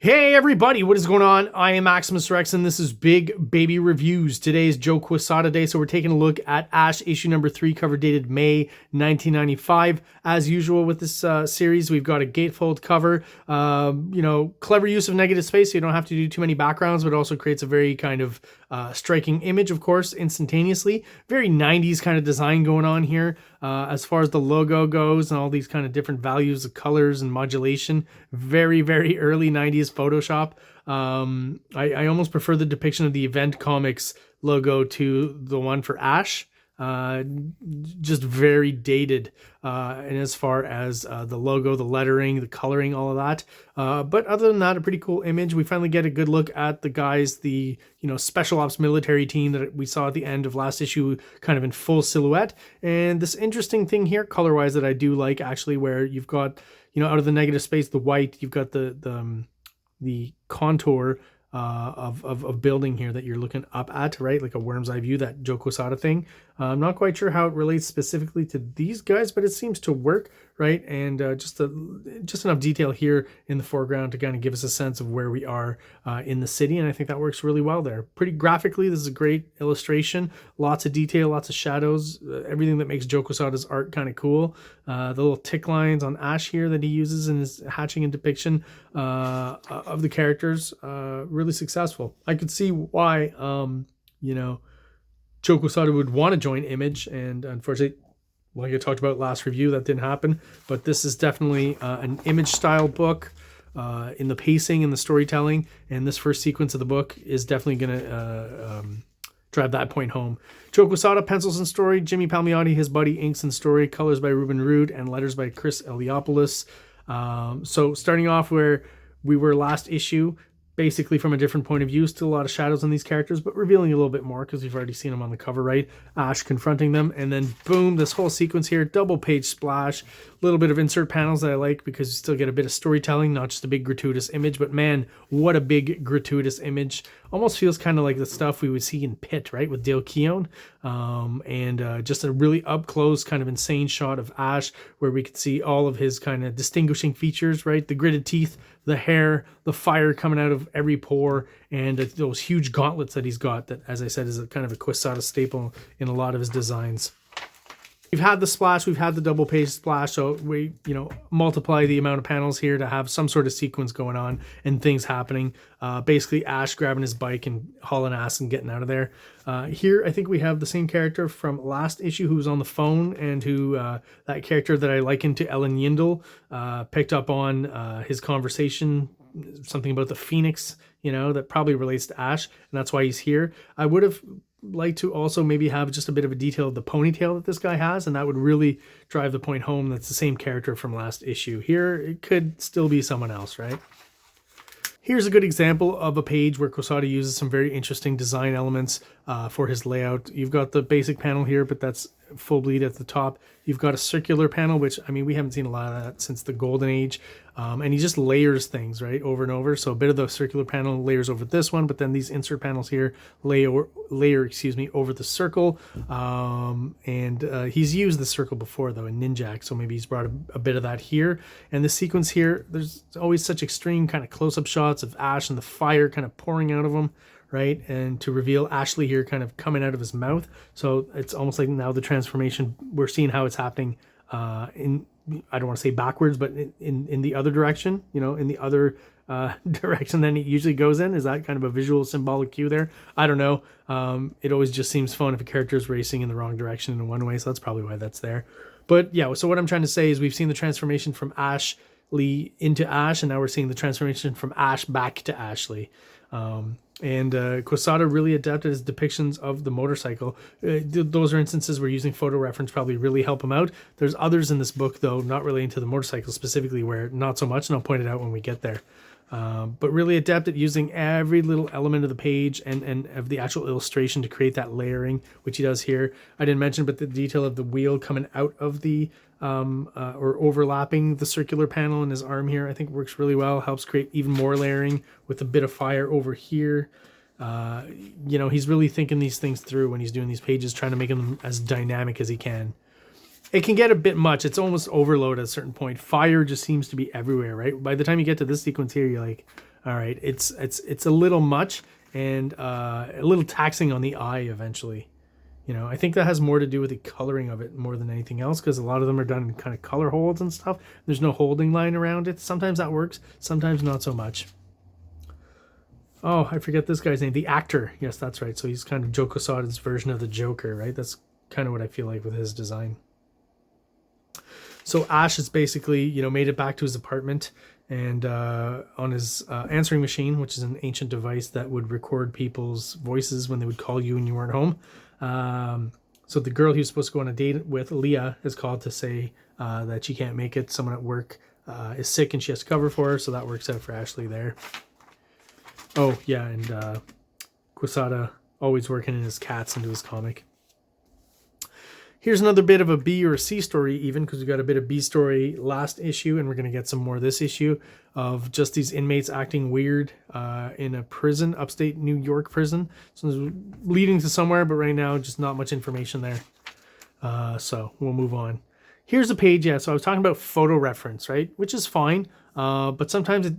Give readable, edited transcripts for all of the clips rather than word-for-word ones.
Hey everybody, what is going on? I am Maximus Rex and this is Big Baby Reviews. Today is Joe Quesada Day, so we're taking a look at Ash issue number 3, cover dated May 1995. As usual with this series, we've got a gatefold cover. Clever use of negative space, so you don't have to do too many backgrounds, but it also creates a very kind of striking image, of course, instantaneously. Very 90s kind of design going on here. As far as the logo goes and all these kind of different values of colors and modulation, very, very early 90s Photoshop. I almost prefer the depiction of the Event Comics logo to the one for Ash. Just very dated, and as far as the logo, the lettering, the coloring, all of that. But other than that, a pretty cool image. We finally get a good look at the guys, the special ops military team that we saw at the end of last issue, kind of in full silhouette. And this interesting thing here, color-wise, that I do like actually, where you've got out of the negative space, the white, you've got the contour of building here that you're looking up at, right? Like a worm's eye view, that Joe Quesada thing. I'm not quite sure how it relates specifically to these guys, but it seems to work, right? And just enough detail here in the foreground to kind of give us a sense of where we are in the city, and I think that works really well there. Pretty graphically, this is a great illustration. Lots of detail, lots of shadows, everything that makes Joe Quesada's art kind of cool. The little tick lines on Ash here that he uses in his hatching and depiction of the characters, really successful. I could see why, Joe Quesada would want to join Image, and unfortunately, like I talked about last review, that didn't happen. But this is definitely an Image style book in the pacing and the storytelling, and this first sequence of the book is definitely going to drive that point home. Joe Quesada, pencils and story. Jimmy Palmiotti, his buddy, inks and story. Colors by Ruben Rood and letters by Chris Eliopoulos. So starting off where we were last issue, basically from a different point of view, still a lot of shadows on these characters, but revealing a little bit more because we've already seen them on the cover, right? Ash confronting them, and then boom, this whole sequence here, double page splash, a little bit of insert panels that I like because you still get a bit of storytelling, not just a big gratuitous image, but man, what a big gratuitous image. Almost feels kind of like the stuff we would see in Pit, right, with Dale Keown, and just a really up close kind of insane shot of Ash where we could see all of his kind of distinguishing features, right? The gritted teeth, the hair, the fire coming out of every pore, and those huge gauntlets that he's got that, as I said, is a kind of a Quesada staple in a lot of his designs. We've had the splash, we've had the double page splash, so we, multiply the amount of panels here to have some sort of sequence going on and things happening. Basically, Ash grabbing his bike and hauling ass and getting out of there. Here, I think we have the same character from last issue who was on the phone and who, that character that I likened to Ellen Yindel, picked up on his conversation, something about the Phoenix, that probably relates to Ash, and that's why he's here. I would have like to also maybe have just a bit of a detail of the ponytail that this guy has, and that would really drive the point home that's the same character from last issue. Here, it could still be someone else, right? Here's a good example of a page where Quesada uses some very interesting design elements for his layout. You've got the basic panel here, but that's full bleed at the top. You've got a circular panel, which, I mean, we haven't seen a lot of that since the Golden Age. And he just layers things, right, over and over. So a bit of the circular panel layers over this one, but then these insert panels here layer over the circle. He's used the circle before, though, in Ninjak, so maybe he's brought a bit of that here. And the sequence here, there's always such extreme kind of close-up shots of Ash and the fire kind of pouring out of him, right? And to reveal Ashley here kind of coming out of his mouth. So it's almost like now the transformation, we're seeing how it's happening in, I don't want to say backwards, but in the other direction, in the other direction than it usually goes in. Is that kind of a visual symbolic cue there? I don't know. It always just seems fun if a character is racing in the wrong direction in one way, so that's probably why that's there. But yeah, so what I'm trying to say is we've seen the transformation from Ashley into Ash, and now we're seeing the transformation from Ash back to Ashley. Quesada really adapted his depictions of the motorcycle. Those are instances where using photo reference probably really help him out. There's others in this book, though, not relating to the motorcycle specifically, where not so much, and I'll point it out when we get there. But really adapted using every little element of the page and of the actual illustration to create that layering, which he does here. I didn't mention, but the detail of the wheel coming out of the or overlapping the circular panel in his arm here, I think works really well. Helps create even more layering with a bit of fire over here. He's really thinking these things through when he's doing these pages, trying to make them as dynamic as he can. It can get a bit much. It's almost overload at a certain point. Fire just seems to be everywhere, right? By the time you get to this sequence here, you're like, All right, it's a little much and a little taxing on the eye eventually. You know, I think that has more to do with the coloring of it more than anything else, because a lot of them are done in kind of color holds and stuff. There's no holding line around it. Sometimes that works, sometimes not so much. Oh, I forget this guy's name. The actor. Yes, that's right. So he's kind of Joe Quesada's version of the Joker, right? That's kind of what I feel like with his design. So Ash has basically, you know, made it back to his apartment, and on his answering machine, which is an ancient device that would record people's voices when they would call you and you weren't home. So the girl he was supposed to go on a date with, Leah, is called to say that she can't make it. Someone at work is sick and she has to cover for her, so that works out for Ashley there. Oh, yeah, and Quesada always working in his cats into his comic. Here's another bit of a B or a C story even, because we got a bit of B story last issue, and we're going to get some more this issue of just these inmates acting weird in a prison, upstate New York prison. So it's leading to somewhere, but right now just not much information there. So we'll move on. Here's a page, yeah, so I was talking about photo reference, right? Which is fine, but sometimes it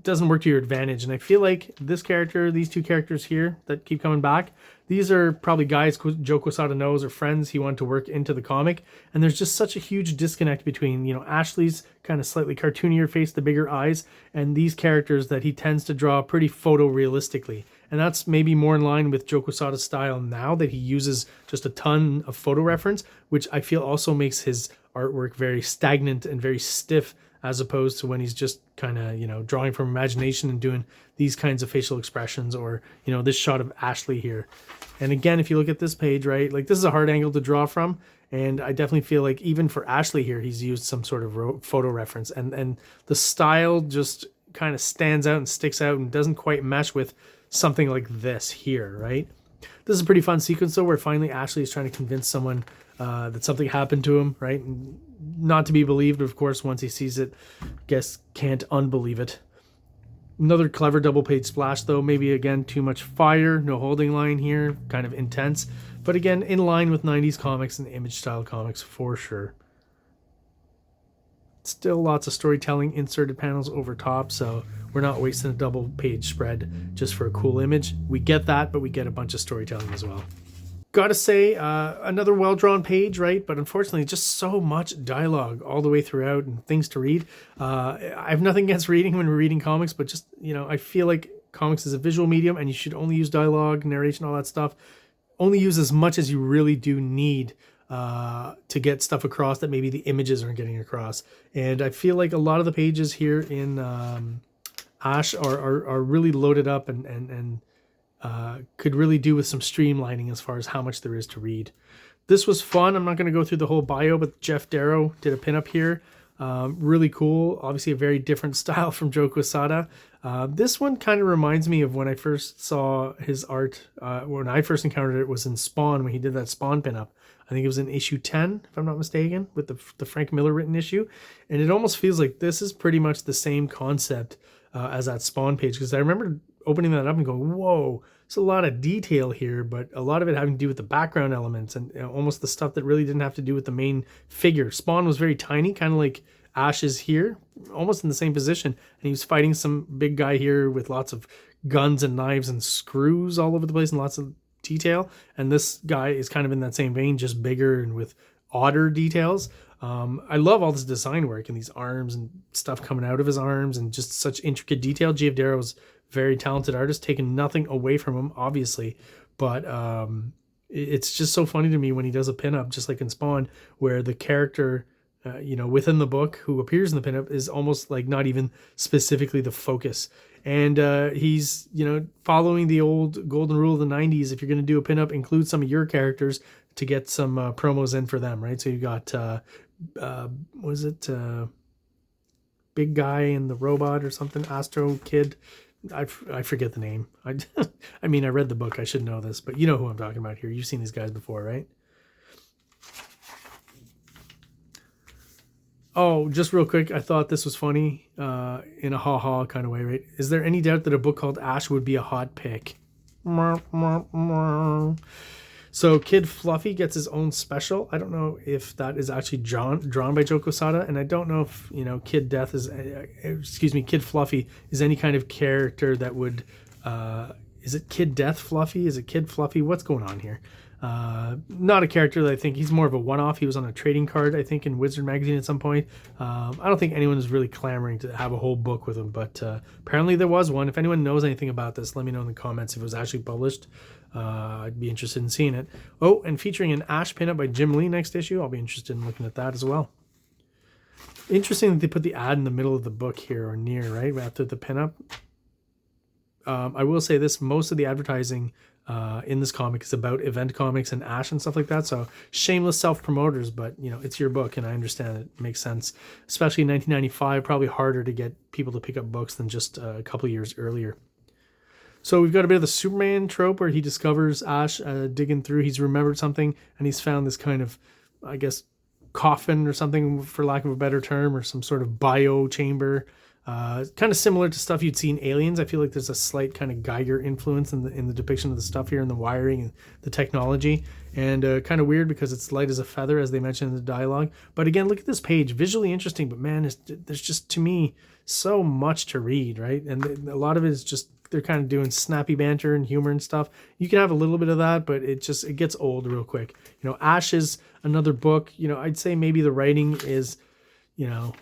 doesn't work to your advantage. And I feel like this character, these two characters here that keep coming back, these are probably guys Joe Quesada knows or friends he wanted to work into the comic. And there's just such a huge disconnect between, you know, Ashley's kind of slightly cartoonier face, the bigger eyes, and these characters that he tends to draw pretty photorealistically. And that's maybe more in line with Joe Quesada's style now, that he uses just a ton of photo reference, which I feel also makes his artwork very stagnant and very stiff, as opposed to when he's just kind of, you know, drawing from imagination and doing these kinds of facial expressions, or, you know, this shot of Ashley here. And again, if you look at this page, right, like this is a hard angle to draw from. And I definitely feel like even for Ashley here, he's used some sort of photo reference, and the style just kind of stands out and sticks out and doesn't quite mesh with something like this here, right? This is a pretty fun sequence though, where finally Ashley is trying to convince someone that something happened to him, right? And not to be believed, of course, once he sees it, guess can't unbelieve it. Another clever double page splash though, maybe again too much fire, no holding line here, kind of intense, but again in line with 90s comics and image style comics for sure. Still lots of storytelling, inserted panels over top, so we're not wasting a double page spread just for a cool image. We get that, but we get a bunch of storytelling as well. Gotta say, another well-drawn page, right? But unfortunately, just so much dialogue all the way throughout and things to read. I have nothing against reading when we're reading comics, but just, you know, I feel like comics is a visual medium and you should only use dialogue, narration, all that stuff. Only use as much as you really do need to get stuff across that maybe the images aren't getting across. And I feel like a lot of the pages here in Ash are really loaded up and could really do with some streamlining as far as how much there is to read. This was fun. I'm not going to go through the whole bio, but Jeff Darrow did a pinup here. Really cool. Obviously a very different style from Joe Quesada. This one kind of reminds me of when I first saw his art. When I first encountered it was in Spawn, when he did that Spawn pinup. I think it was in issue 10, if I'm not mistaken, with the Frank Miller written issue. And it almost feels like this is pretty much the same concept as that Spawn page, because I remember opening that up and going, whoa, there's a lot of detail here, but a lot of it having to do with the background elements and almost the stuff that really didn't have to do with the main figure. Spawn was very tiny, kind of like Ash is here, almost in the same position. And he was fighting some big guy here with lots of guns and knives and screws all over the place and lots of detail. And this guy is kind of in that same vein, just bigger and with odder details. I love all this design work and these arms and stuff coming out of his arms and just such intricate detail. Jeff Darrow's very talented artist, taking nothing away from him, obviously, but it's just so funny to me when he does a pinup, just like in Spawn, where the character, you know, within the book who appears in the pinup is almost like not even specifically the focus. And he's, you know, following the old golden rule of the 90s. If you're going to do a pinup, include some of your characters to get some promos in for them, right? So you got, was it Big Guy and the Robot or something? Astro Kid? I forget the name. I mean, I read the book. I should know this, but you know who I'm talking about here. You've seen these guys before, right? Oh, just real quick, I thought this was funny in a ha-ha kind of way, right? Is there any doubt that a book called Ash would be a hot pick? So Kid Fluffy gets his own special. I don't know if that is actually drawn by Joe Quesada, and I don't know if, you know, Kid Fluffy is any kind of character that would, is it Kid Death Fluffy? Is it Kid Fluffy? What's going on here? Not a character that I think, he's more of a one-off. He was on a trading card, I think, in Wizard Magazine at some point. I don't think anyone is really clamoring to have a whole book with him, but apparently there was one. If anyone knows anything about this, let me know in the comments if it was actually published. I'd be interested in seeing it. Oh, and featuring an Ash pinup by Jim Lee next issue. I'll be interested in looking at that as well. Interesting that they put the ad in the middle of the book here, or near, right after the pinup. I will say this, most of the advertising in this comic is about Event Comics and Ash and stuff like that. So shameless self-promoters, but you know, it's your book, and I understand it makes sense. Especially in 1995, probably harder to get people to pick up books than just a couple of years earlier. So we've got a bit of the Superman trope where he discovers Ash digging through. He's remembered something, and he's found this kind of, I guess, coffin or something, for lack of a better term, or some sort of bio chamber. Kind of similar to stuff you'd see in Aliens. I feel like there's a slight kind of Geiger influence in the depiction of the stuff here, and the wiring and the technology. And kind of weird because it's light as a feather, as they mentioned in the dialogue. But again, look at this page. Visually interesting, but man, there's just, to me, so much to read, right? And a lot of it is just, they're kind of doing snappy banter and humor and stuff. You can have a little bit of that, but it gets old real quick. You know, Ash is another book. You know, I'd say maybe the writing is, you know,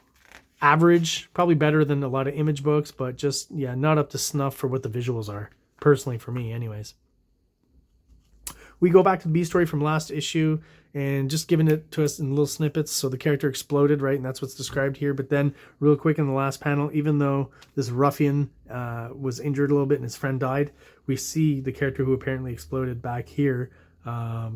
average, probably better than a lot of Image books, but just, yeah, not up to snuff for what the visuals are, personally, for me anyways. We go back to the B story from last issue, and just giving it to us in little snippets. So the character exploded, right? And that's what's described here. But then real quick in the last panel, even though this ruffian was injured a little bit and his friend died, we see the character who apparently exploded back here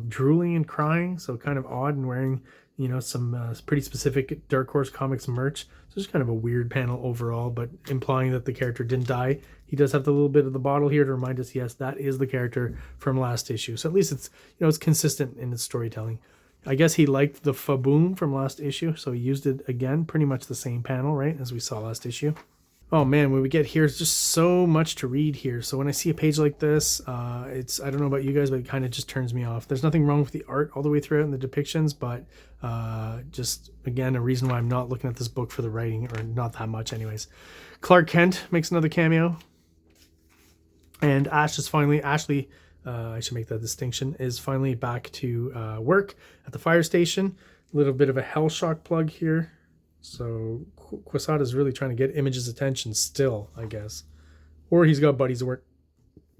drooling and crying. So kind of odd, and wearing, you know, some pretty specific Dark Horse Comics merch. So it's kind of a weird panel overall, but implying that the character didn't die. He does have the little bit of the bottle here to remind us, yes, that is the character from last issue. So at least it's, you know, it's consistent in its storytelling. I guess he liked the Faboom from last issue, so he used it again, pretty much the same panel, right, as we saw last issue. Oh man, when we get here, it's just so much to read here. So when I see a page like this, I don't know about you guys, but it kind of just turns me off. There's nothing wrong with the art all the way throughout and the depictions, but just, again, a reason why I'm not looking at this book for the writing, or not that much anyways. Clark Kent makes another cameo. And Ash is finally, Ashley, I should make that distinction, is finally back to work at the fire station. A little bit of a Hell Shock plug here. So Quesada is really trying to get Image's attention still, I guess. Or he's got buddies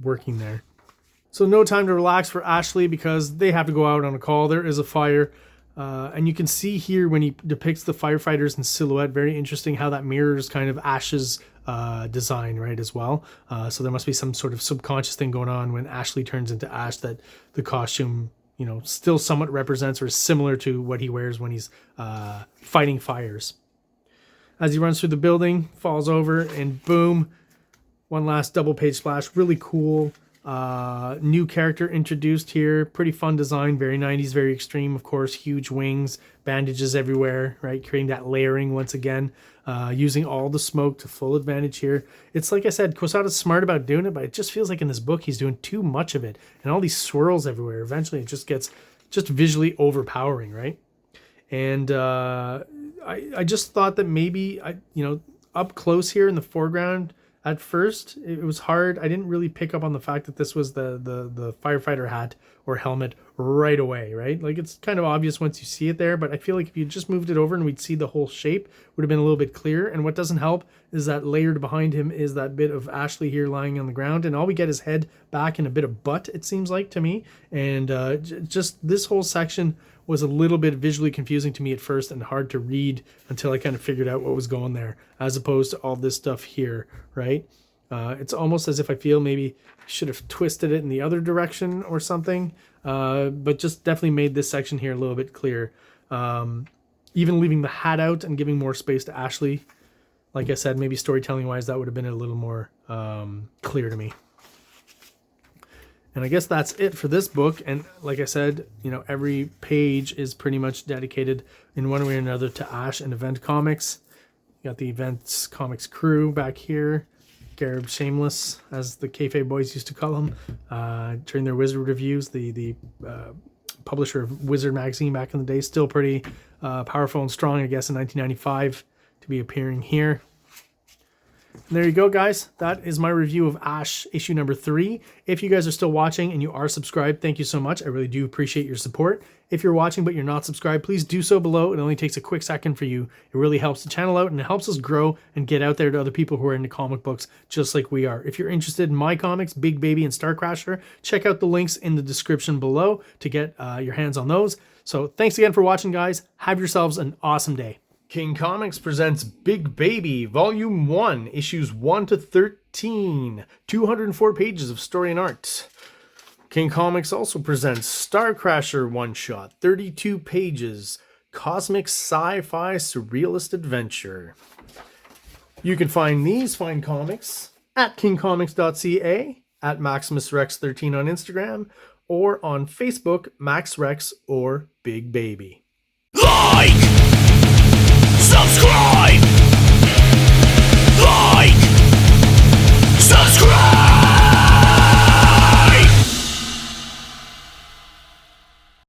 working there. So no time to relax for Ashley because they have to go out on a call. There is a fire. And you can see here when he depicts the firefighters in silhouette, very interesting how that mirrors kind of Ash's design, right, as well. So there must be some sort of subconscious thing going on when Ashley turns into Ash, that the costume, you know, still somewhat represents or is similar to what he wears when he's fighting fires. As he runs through the building, falls over, and boom, one last double page splash. Really cool. New character introduced here. Pretty fun design. Very 90s, very extreme, of course. Huge wings, bandages everywhere, right? Creating that layering once again. Using all the smoke to full advantage here. It's like I said, Quesada's smart about doing it, but it just feels like in this book he's doing too much of it. And all these swirls everywhere. Eventually it just gets just visually overpowering, right? And I just thought that maybe, up close here in the foreground, at first, it was hard. I didn't really pick up on the fact that this was the firefighter hat or helmet right away, right? Like, it's kind of obvious once you see it there, but I feel like if you just moved it over and we'd see the whole shape, would have been a little bit clearer. And what doesn't help is that layered behind him is that bit of Ashley here lying on the ground, and all we get is head, back, and a bit of butt, it seems like to me. And just this whole section was a little bit visually confusing to me at first and hard to read until I kind of figured out what was going there, as opposed to all this stuff here, right? It's almost as if I feel maybe I should have twisted it in the other direction or something, but just definitely made this section here a little bit clearer. Even leaving the hat out and giving more space to Ashley. Like I said, maybe storytelling-wise, that would have been a little more clear to me. And I guess that's it for this book. And like I said, every page is pretty much dedicated in one way or another to Ash and Event Comics. You got the Events Comics crew back here. Garib Shameless, as the kayfabe boys used to call him, during their Wizard reviews. The publisher of Wizard magazine back in the day, still pretty powerful and strong, I guess, in 1995 to be appearing here. And there you go, guys. That is my review of Ash issue number 3. If you guys are still watching and you are subscribed, thank you so much. I really do appreciate your support. If you're watching but you're not subscribed, please do so below. It only takes a quick second for you. It really helps the channel out and it helps us grow and get out there to other people who are into comic books just like we are. If you're interested in my comics, Big Baby and STARCRASHER, check out the links in the description below to get your hands on those. So thanks again for watching, guys. Have yourselves an awesome day. King Comics presents Big Baby, Volume 1, Issues 1 to 13, 204 pages of story and art. King Comics also presents STARCRASHER one-shot, 32 pages, cosmic sci-fi surrealist adventure. You can find these fine comics at KINGCOMICS.CA, at MaximusRex13 on Instagram, or on Facebook, MaxRex or Big Baby. Like!